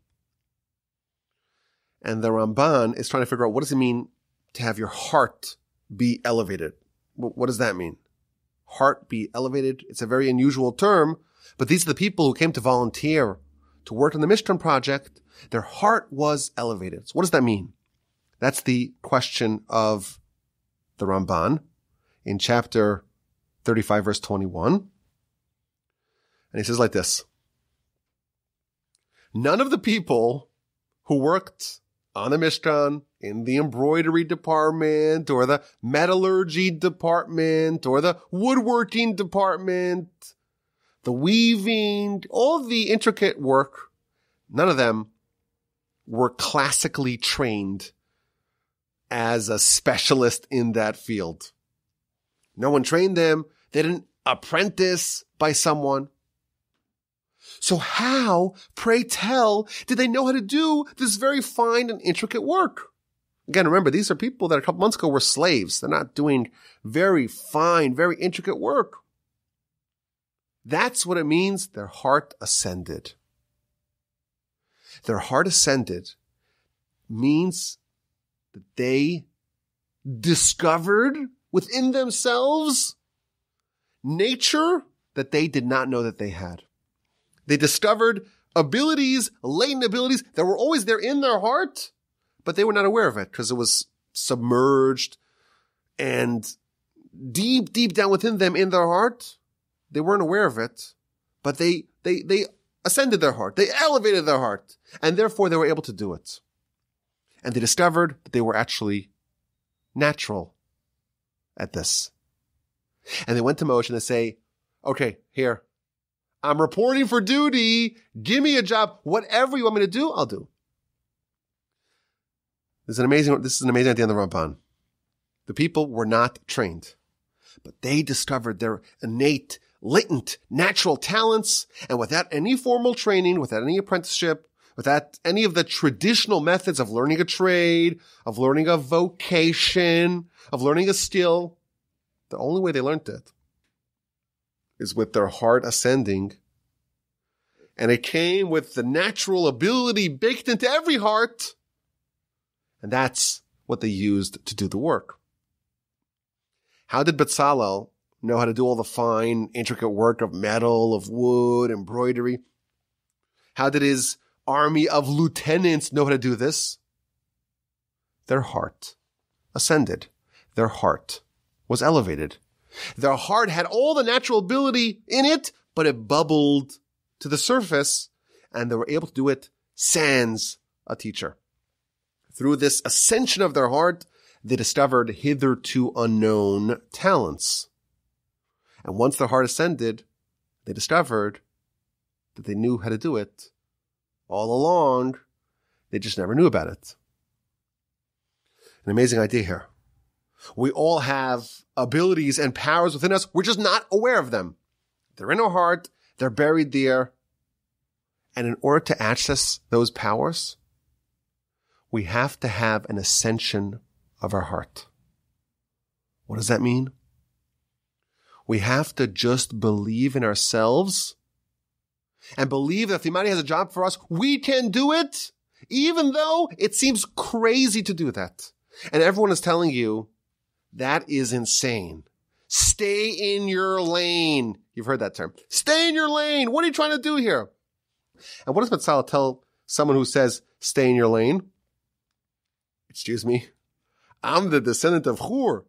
And the Ramban is trying to figure out, what does it mean to have your heart be elevated? What does that mean? Heart be elevated? It's a very unusual term, but these are the people who came to volunteer to work on the Mishkan project. Their heart was elevated. So what does that mean? That's the question of the Ramban in chapter 35, verse 21. And he says like this: none of the people who worked on the Mishkan, in the embroidery department, or the metallurgy department, or the woodworking department, the weaving, all the intricate work, none of them were classically trained as a specialist in that field. No one trained them. They didn't apprentice by someone. So how, pray tell, did they know how to do this very fine and intricate work? Again, remember, these are people that a couple months ago were slaves. They're not doing very fine, very intricate work. That's what it means their heart ascended. Their heart ascended means that they discovered within themselves nature that they did not know that they had. They discovered abilities, latent abilities that were always there in their heart, but they were not aware of it because it was submerged and deep, deep down within them in their heart. They weren't aware of it, but they ascended their heart. They elevated their heart, and therefore they were able to do it. And they discovered that they were actually natural at this. And they went to Moshe and they say, okay, here, I'm reporting for duty. Give me a job. Whatever you want me to do, I'll do. This is an amazing idea in the Ramban. The people were not trained, but they discovered their innate, latent, natural talents, and without any formal training, without any apprenticeship, without any of the traditional methods of learning a trade, of learning a vocation, of learning a skill, the only way they learned it is with their heart ascending. And it came with the natural ability baked into every heart. And that's what they used to do the work. How did Bezalel know how to do all the fine, intricate work of metal, of wood, embroidery? How did his army of lieutenants know how to do this? Their heart ascended. Their heart was elevated. Their heart had all the natural ability in it, but it bubbled to the surface, and they were able to do it sans a teacher. Through this ascension of their heart, they discovered hitherto unknown talents. And once their heart ascended, they discovered that they knew how to do it all along. They just never knew about it. An amazing idea here. We all have abilities and powers within us. We're just not aware of them. They're in our heart. They're buried there. And in order to access those powers, we have to have an ascension of our heart. What does that mean? We have to just believe in ourselves and believe that if the Almighty has a job for us, we can do it, even though it seems crazy to do that. And everyone is telling you that is insane. Stay in your lane. You've heard that term. Stay in your lane. What are you trying to do here? And what does Bezalel tell someone who says, stay in your lane? Excuse me. I'm the descendant of Hur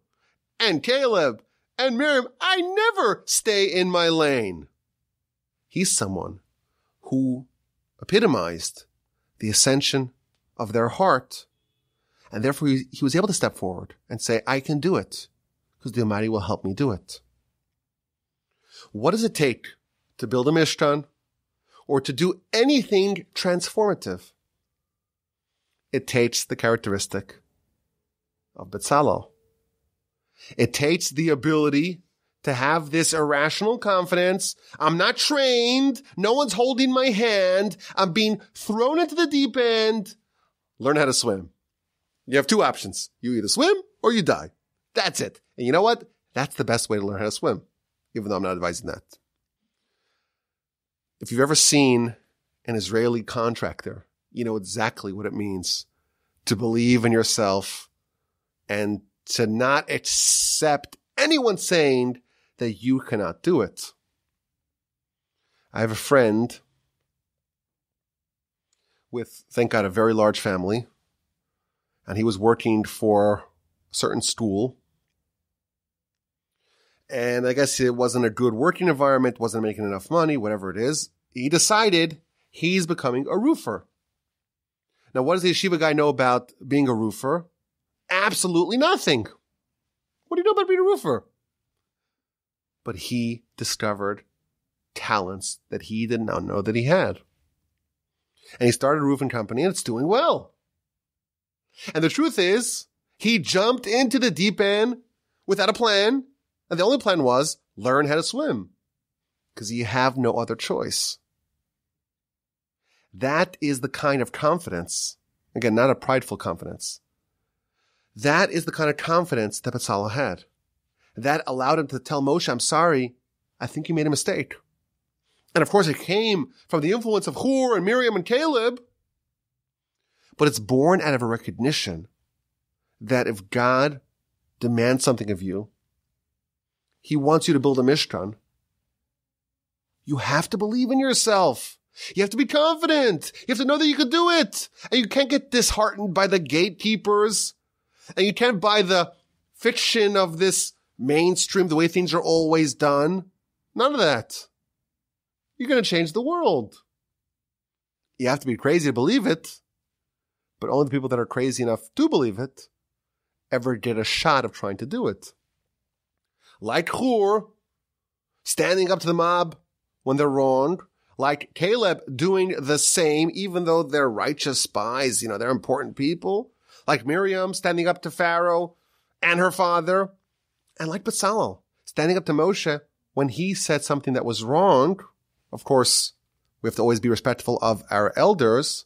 and Caleb and Miriam. I never stay in my lane. He's someone who epitomized the ascension of their heart. And therefore he was able to step forward and say, I can do it because the Almighty will help me do it. What does it take to build a Mishkan or to do anything transformative? It takes the characteristic of Bezalel. It takes the ability to have this irrational confidence. I'm not trained. No one's holding my hand. I'm being thrown into the deep end. Learn how to swim. You have two options. You either swim or you die. That's it. And you know what? That's the best way to learn how to swim, even though I'm not advising that. If you've ever seen an Israeli contractor, you know exactly what it means to believe in yourself and to not accept anyone saying that you cannot do it. I have a friend with, thank God, a very large family, and he was working for a certain school. And I guess it wasn't a good working environment, wasn't making enough money, whatever it is. He decided he's becoming a roofer. Now, what does the yeshiva guy know about being a roofer? Absolutely nothing. What do you know about being a roofer? But he discovered talents that he did not know that he had. And he started a roofing company, and it's doing well. And the truth is, he jumped into the deep end without a plan, and the only plan was learn how to swim, because you have no other choice. That is the kind of confidence, again, not a prideful confidence. That is the kind of confidence that Bezalel had. That allowed him to tell Moshe, I'm sorry, I think you made a mistake. And of course, it came from the influence of Hur and Miriam and Caleb, but it's born out of a recognition that if God demands something of you, he wants you to build a Mishkan, you have to believe in yourself. You have to be confident. You have to know that you can do it. And you can't get disheartened by the gatekeepers. And you can't buy the fiction of this mainstream, the way things are always done. None of that. You're going to change the world. You have to be crazy to believe it. But only the people that are crazy enough to believe it ever get a shot of trying to do it. Like Hur, standing up to the mob when they're wrong. Like Caleb doing the same, even though they're righteous spies, they're important people. Like Miriam standing up to Pharaoh and her father. And like Bezalel, standing up to Moshe when he said something that was wrong. Of course, we have to always be respectful of our elders.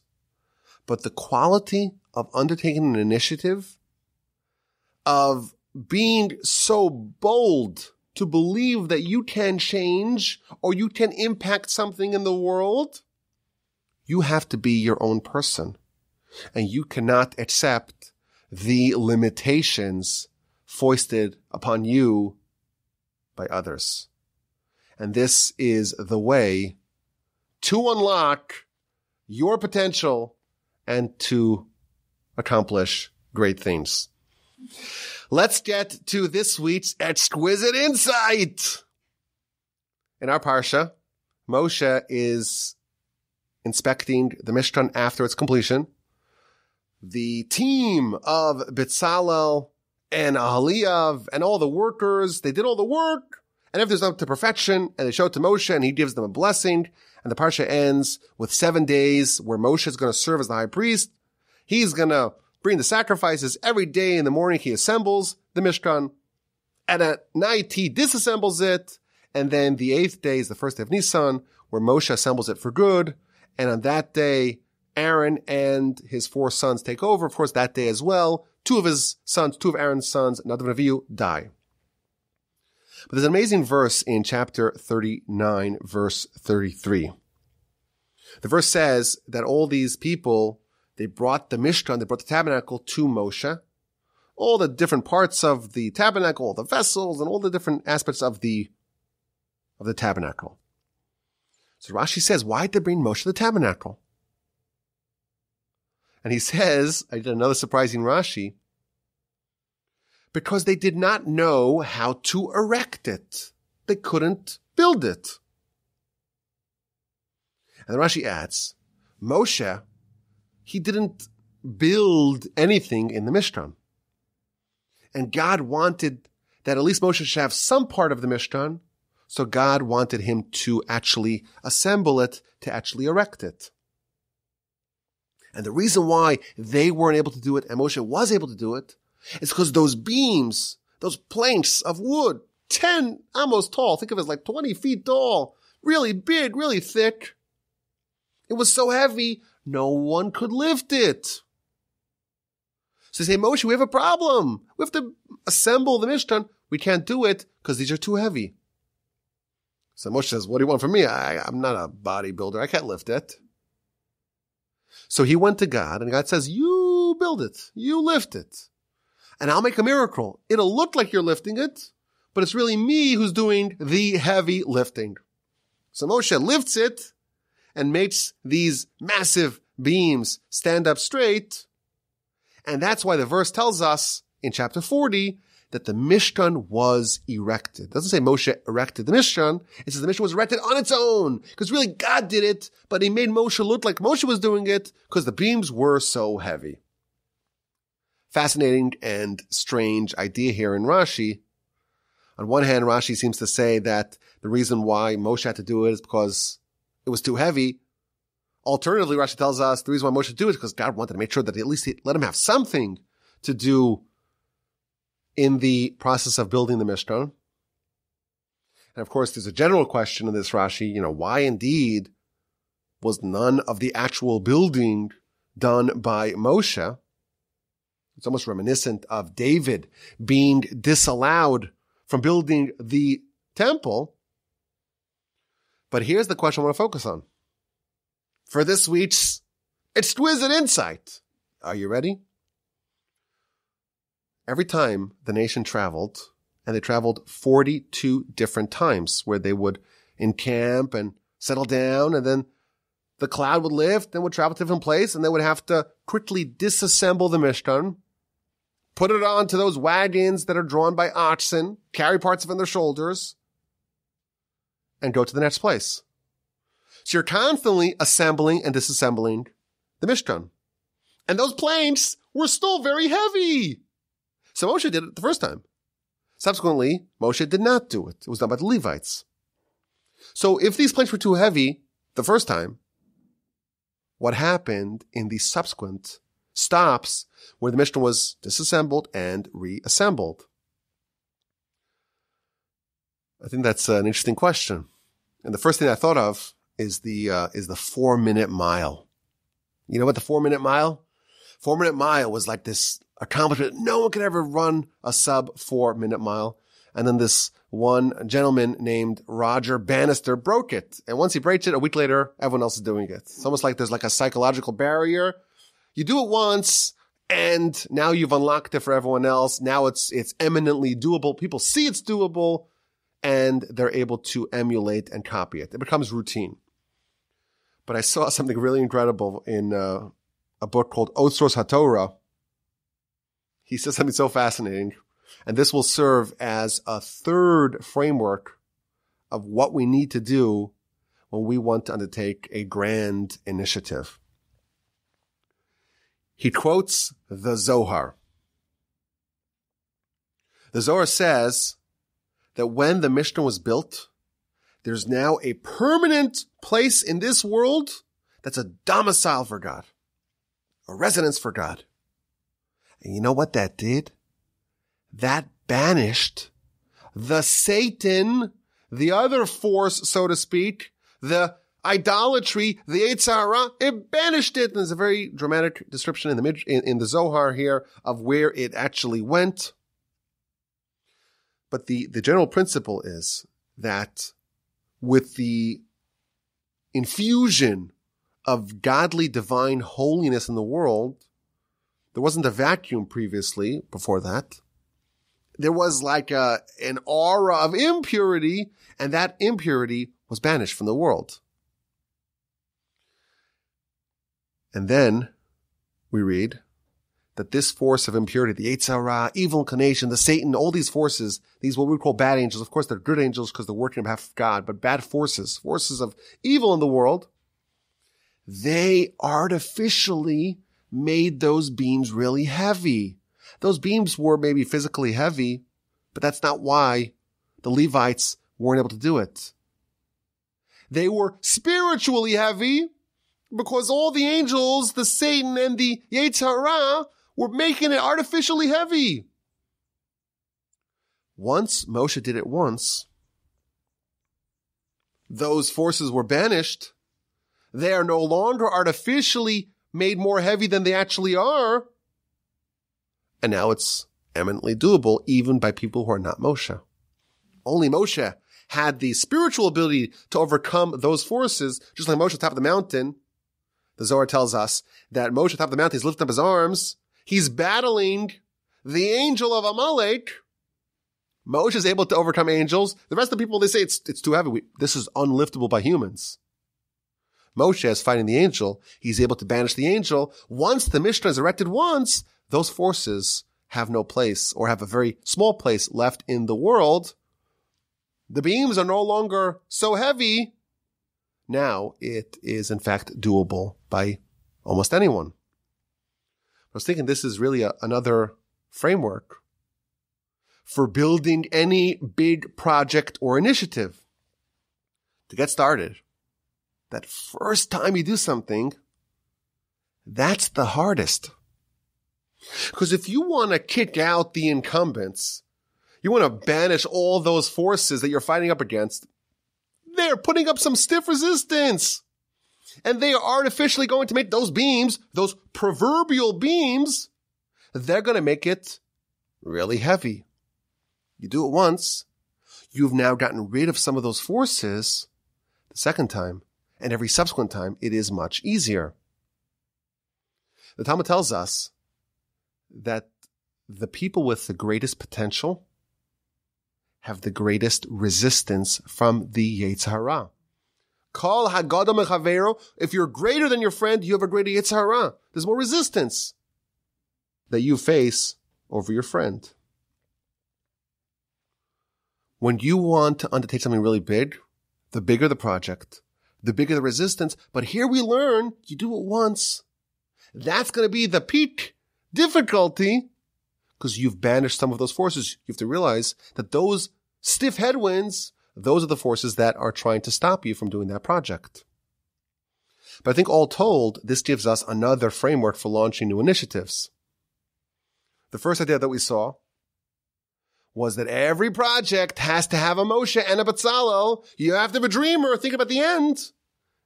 But the quality of undertaking an initiative, of being so bold to believe that you can change or you can impact something in the world, you have to be your own person. And you cannot accept the limitations foisted upon you by others. And this is the way to unlock your potential and to accomplish great things. Let's get to this week's exquisite insight. In our Parsha, Moshe is inspecting the Mishkan after its completion. The team of Bezalel and Ahaliav and all the workers, they did all the work, and everything's up to perfection, and they show it to Moshe, and he gives them a blessing, and the Parsha ends with 7 days where Moshe is going to serve as the high priest. He's going to bring the sacrifices every day. In the morning, he assembles the Mishkan, and at night, he disassembles it, and then the 8th day is the first day of Nisan, where Moshe assembles it for good, and on that day, Aaron and his 4 sons take over. Of course, that day as well, 2 of Aaron's sons, Nadav and Avihu, die. But there's an amazing verse in chapter 39, verse 33. The verse says that all these people, they brought the Mishkan, they brought the tabernacle to Moshe. All the different parts of the tabernacle, all the vessels, and all the different aspects of the tabernacle. So Rashi says, why did they bring Moshe the tabernacle? And he says, I did another surprising Rashi, because they did not know how to erect it. They couldn't build it. And Rashi adds, Moshe, he didn't build anything in the Mishkan. And God wanted that at least Moshe should have some part of the Mishkan, so God wanted him to actually assemble it, to actually erect it. And the reason why they weren't able to do it and Moshe was able to do it is because those beams, those planks of wood, 10 amos tall, think of it as like 20 feet tall, really big, really thick. It was so heavy, no one could lift it. So they say, Moshe, we have a problem. We have to assemble the Mishkan. We can't do it because these are too heavy. So Moshe says, what do you want from me? I'm not a bodybuilder. I can't lift it. So he went to God, and God says, you build it. You lift it. And I'll make a miracle. It'll look like you're lifting it, but it's really me who's doing the heavy lifting. So Moshe lifts it and makes these massive beams stand up straight. And that's why the verse tells us in chapter 40 that the Mishkan was erected. It doesn't say Moshe erected the Mishkan. It says the Mishkan was erected on its own. Because really God did it, but he made Moshe look like Moshe was doing it because the beams were so heavy. Fascinating and strange idea here in Rashi. On one hand, Rashi seems to say that the reason why Moshe had to do it is because it was too heavy. Alternatively, Rashi tells us the reason why Moshe had to do it is because God wanted to make sure that at least he let him have something to do in the process of building the Mishkan. And of course, there's a general question in this Rashi, why indeed was none of the actual building done by Moshe? It's almost reminiscent of David being disallowed from building the temple. But here's the question I want to focus on. For this week's exquisite insight. Are you ready? Every time the nation traveled, and they traveled 42 different times where they would encamp and settle down, and then the cloud would lift, then would travel to a different place, and they would have to quickly disassemble the Mishkan, put it onto those wagons that are drawn by oxen, carry parts of it on their shoulders, and go to the next place. So you're constantly assembling and disassembling the Mishkan. And those planks were still very heavy. So Moshe did it the first time. Subsequently, Moshe did not do it. It was done by the Levites. So if these planks were too heavy the first time, what happened in the subsequent stops where the Mishkan was disassembled and reassembled? I think that's an interesting question. And the first thing I thought of is the 4-minute mile. You know what the 4-minute mile? 4-minute mile was like this accomplishment. No one could ever run a sub 4-minute mile. And then this one gentleman named Roger Bannister broke it. And once he breaks it, a week later, everyone else is doing it. It's almost like there's like a psychological barrier. You do it once, and now you've unlocked it for everyone else. Now it's eminently doable. People see it's doable, and they're able to emulate and copy it. It becomes routine. But I saw something really incredible in a book called Otzros HaTorah. He says something so fascinating. And this will serve as a third framework of what we need to do when we want to undertake a grand initiative. He quotes the Zohar. The Zohar says that when the Mishkan was built, there's now a permanent place in this world that's a domicile for God, a residence for God. And you know what that did? That banished the Satan, the other force, so to speak, the idolatry, the Yetzer Hara. It banished it. And there's a very dramatic description in the Zohar here of where it actually went. But the general principle is that with the infusion of godly divine holiness in the world, there wasn't a vacuum previously before that. There was like an aura of impurity, and that impurity was banished from the world. And then we read that this force of impurity, the Yetzer Hara, evil inclination, the Satan, all these forces, these what we call bad angels, of course they're good angels because they're working on behalf of God, but bad forces of evil in the world, they artificially made those beams really heavy. Those beams were maybe physically heavy, but that's not why the Levites weren't able to do it. They were spiritually heavy because all the angels, the Satan and the Yetzer Hara were making it artificially heavy. Once Moshe did it once, those forces were banished. They are no longer artificially made more heavy than they actually are. And now it's eminently doable even by people who are not Moshe. Only Moshe had the spiritual ability to overcome those forces, just like Moshe at the top of the mountain. The Zohar tells us that Moshe at the top of the mountain, he's lifting up his arms. He's battling the angel of Amalek. Moshe is able to overcome angels. The rest of the people, they say it's too heavy. This is unliftable by humans. Moshe is fighting the angel. He's able to banish the angel. Once the Mishnah is erected once, those forces have no place or have a very small place left in the world. The beams are no longer so heavy. Now it is in fact doable by almost anyone. I was thinking this is really another framework for building any big project or initiative. To get started, that first time you do something, that's the hardest. Because if you want to kick out the incumbents, you want to banish all those forces that you're fighting up against, they're putting up some stiff resistance. And they are artificially going to make those beams, those proverbial beams, they're going to make it really heavy. You do it once, you've now gotten rid of some of those forces. The second time, and every subsequent time, it is much easier. The Talmud tells us that the people with the greatest potential have the greatest resistance from the Yetzer Hara. Kol hagadol mechavero, if you're greater than your friend, you have a greater Yetzer Hara. There's more resistance that you face over your friend. When you want to undertake something really big, the bigger the project, the bigger the resistance. But here we learn, you do it once. That's going to be the peak difficulty because you've banished some of those forces. You have to realize that those stiff headwinds, those are the forces that are trying to stop you from doing that project. But I think all told, this gives us another framework for launching new initiatives. The first idea that we saw was that every project has to have a Moshe and a Betzalel. You have to have a dreamer, think about the end.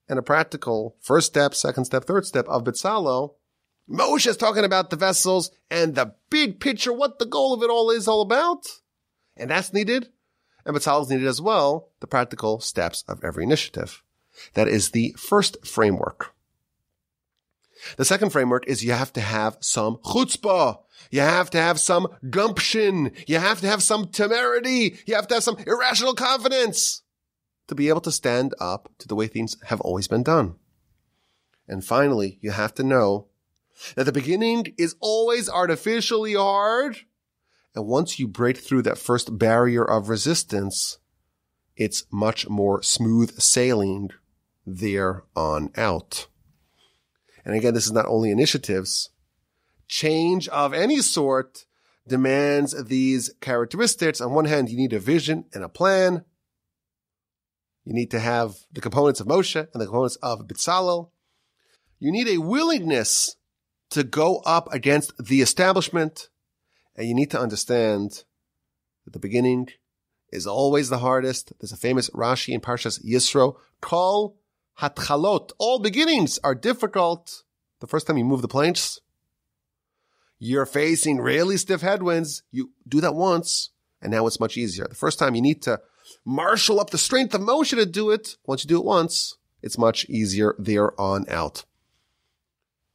And a practical first step, second step, third step of Betzalel. Moshe is talking about the vessels and the big picture, what the goal of it all is all about. And that's needed. And Betzalel is needed as well, the practical steps of every initiative. That is the first framework. The second framework is you have to have some chutzpah. You have to have some gumption. You have to have some temerity. You have to have some irrational confidence to be able to stand up to the way things have always been done. And finally, you have to know that the beginning is always artificially hard. And once you break through that first barrier of resistance, it's much more smooth sailing there on out. And again, this is not only initiatives. Change of any sort demands these characteristics. On one hand, you need a vision and a plan. You need to have the components of Moshe and the components of Betzalel. You need a willingness to go up against the establishment. And you need to understand that the beginning is always the hardest. There's a famous Rashi in Parshas Yisro, Kol Hatchalot. All beginnings are difficult. The first time you move the planks, you're facing really stiff headwinds. You do that once, and now it's much easier. The first time you need to marshal up the strength of Moshe to do it. Once you do it once, it's much easier there on out.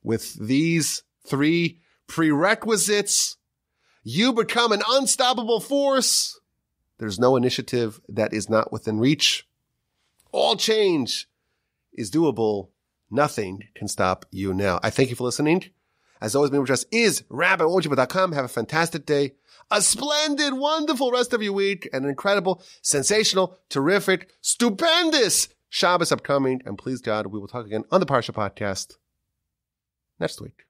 With these 3 prerequisites, you become an unstoppable force. There's no initiative that is not within reach. All change is doable. Nothing can stop you now. I thank you for listening. As always, my email address is rabbiwojibah.com. Have a fantastic day, a splendid, wonderful rest of your week, and an incredible, sensational, terrific, stupendous Shabbos upcoming. And please God, we will talk again on the Parsha Podcast next week.